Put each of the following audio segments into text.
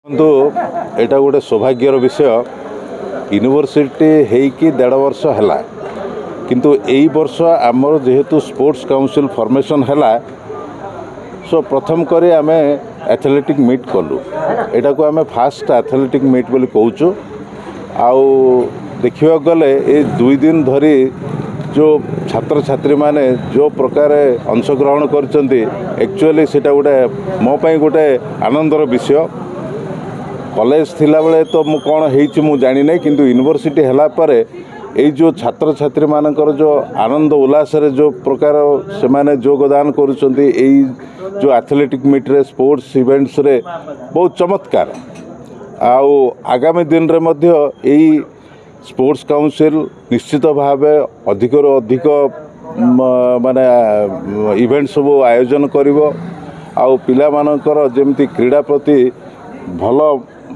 କିନ୍ତୁ ଏଇଟା ଗୋଟେ ସୌଭାଗ୍ୟର ବିଷୟ। ୟୁନିଭର୍ସିଟି ହେଇକି 1.5 ବର୍ଷ ହେଲା, କିନ୍ତୁ ଏଇ ବର୍ଷ ଆମର ଯେହେତୁ ସ୍पोର୍ट्स କାଉନସିल ଫର୍ମେସନ୍ ହେଲା, ସୋ ପ୍ରଥମ କରି ଆମେ ଆଥଲେଟିକ୍ ମିଟ୍ କଲୁ। ଏଟାକୁ ଆମେ ଫାଷ୍ଟ ଆଥଲେଟିକ୍ ମିଟ୍ ବୋଲି କହୁଛୁ। ଆଉ ଦେଖିବାକୁ ଗଲେ ଏ 2 ଦିନ ଧରି जो छात्र माने जो प्रकार अंशग्रहण करचंती, एक्चुअली सेटा गोटे मो पई गोटे आनंदर विषय। कॉलेज थिला बेले तो मु कोन हेछि मु जानि नै, किंतु यूनिवर्सिटी हला परे एई जो छात्र छात्री मानकर जो आनंद उल्लास रे जो प्रकार से माने योगदान करूचंती, एई जो एथलेटिक मीट रे स्पोर्ट्स इवेंट्स रे बहुत चमत्कार। आउ आगामी दिन रे मध्य एई स्पोर्ट्स काउंसिल निश्चित भाव अधिक अधिक माने इवेंट सब आयोजन करिवो। आउ पिला मानकर जेमती क्रीड़ा प्रति भल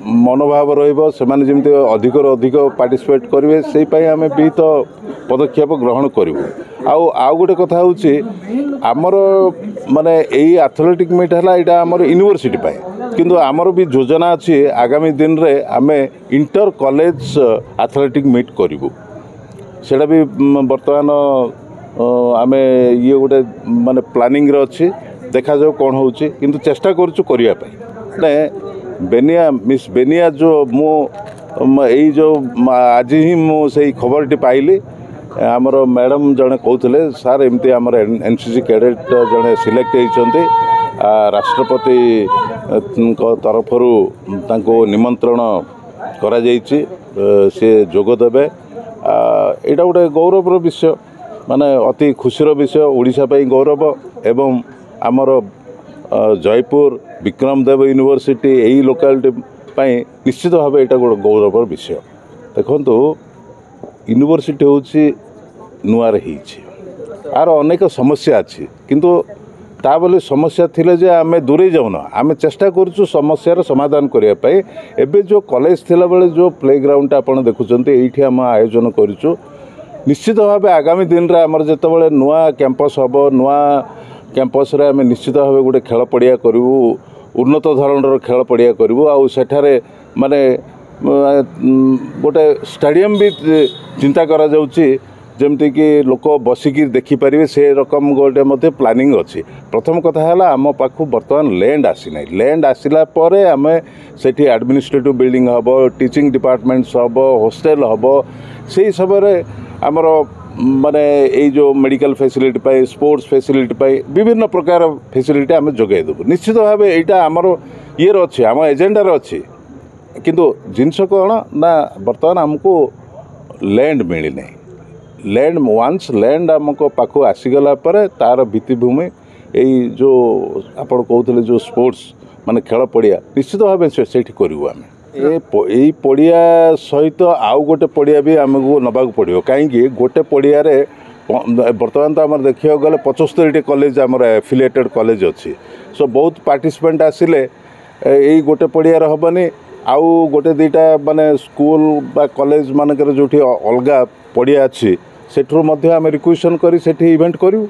मनोभाव रहिबो, सेमाने जेमती अधिक अधिक पार्टिसिपेट करिवे, सेई पई आमे विहित पदक्षेप ग्रहण करिवो। आउ गोटे कथा होछि आमर माने एई एथलेटिक मीट हला एटा आमर यूनिवर्सिटी पई, किंतु आमर भी योजना अच्छी आगामी दिन रे आमे इंटर कॉलेज एथलेटिक मीट करिवो। सेटा भी वर्तमान आमे ये गोटे माने प्लानिंग रे अच्छी, देखा जाओ कौन होछि, किंतु चेष्टा करूछु करिया पई। ने बेनिया मिस बेनिया जो मो एई जो आज ही मो सही खबरटी पाइली, आमर मैडम जने कहते सार एमती आमर एनसीसी कैडेट जने सिलेक्ट होइचंती, राष्ट्रपति तरफरु तांको निमंत्रण करा जाइछि, से जोग देबे। एटा गोटे गौरवर विषय, माने अति खुशीर विषय, ओडिशा पई गौरव। एवं आमर जयपुर विक्रमदेव यूनिवर्सिटी एई लोकालिटी पई निश्चित भाव एटा गोटे गौरवर विषय। देखंतु यूनिवर्सिटी होछि नुआर हिछि, आर अनेक समस्या अछि, किंतु ता बोले समस्या थिले जे आमे दूरे जाउना, आमे चेष्टा करूछु समस्यार समाधान करिया पई। एबे जो कॉलेज थिला बेले जो प्लेग्राउंड आपण देखुचंती, एठी हम आयोजन करूछु। निश्चित भाव आगामी दिन रे हमर जते बेले नुआ कैंपस हबो, नुआ कैंपस रे आमे निश्चित भाव गोटे खेल पड़िया करिवु, उन्नत धरणर खेल पड़िया करिवु। आ सेठारे माने गोटे स्टेडियम भी चिंता करा जाउची, जमती कि लोक बसिकी देखिपारे से रकम गोटे मध्य प्लानिंग अच्छी। प्रथम कथा है आम पाखु बर्तमान लैंड आसी ना, लैंड आसला आम से एडमिनिस्ट्रेटिव बिल्डिंग हम, टीचिंग डिपार्टमेंट्स हम, हॉस्टेल हम, से समय आमर माने ये जो मेडिकल फैसिलिटी पाई, स्पोर्ट्स फैसिलिटी पाई, विभिन्न प्रकार फैसिलिटी आम जोगाई देबु। निश्चित भाव यहाँ आमर ये अच्छे, आम एजेंडार अच्छे, किंतु जिनस कौन ना बर्तमान आमको लैंड मिली नहीं। लैंड वांस लैंड आमको पाखु आसीगला पर तार भित्तिभूमि यही जो आपण कहते जो स्पोर्ट्स माने खेल पड़िया निश्चित भाव से करूँ। आम यही पड़िया सहित आउ गोटे पड़िया भी आमको नबाक पड़ो, कहीं गोटे पड़िया बर्तमान तो आम देखा गले 75 कॉलेज आमर एफिलिएटेड कॉलेज अच्छी। सो बहुत पार्टिसिपेंट आसिले यही गोटे पड़िया हेनी, आउ गोटे दुईटा माने स्कूल बा कॉलेज मानकर जो अलग पड़िया अच्छी, सेठू आम रिक्वेशन करी सेठी इवेंट करूँ।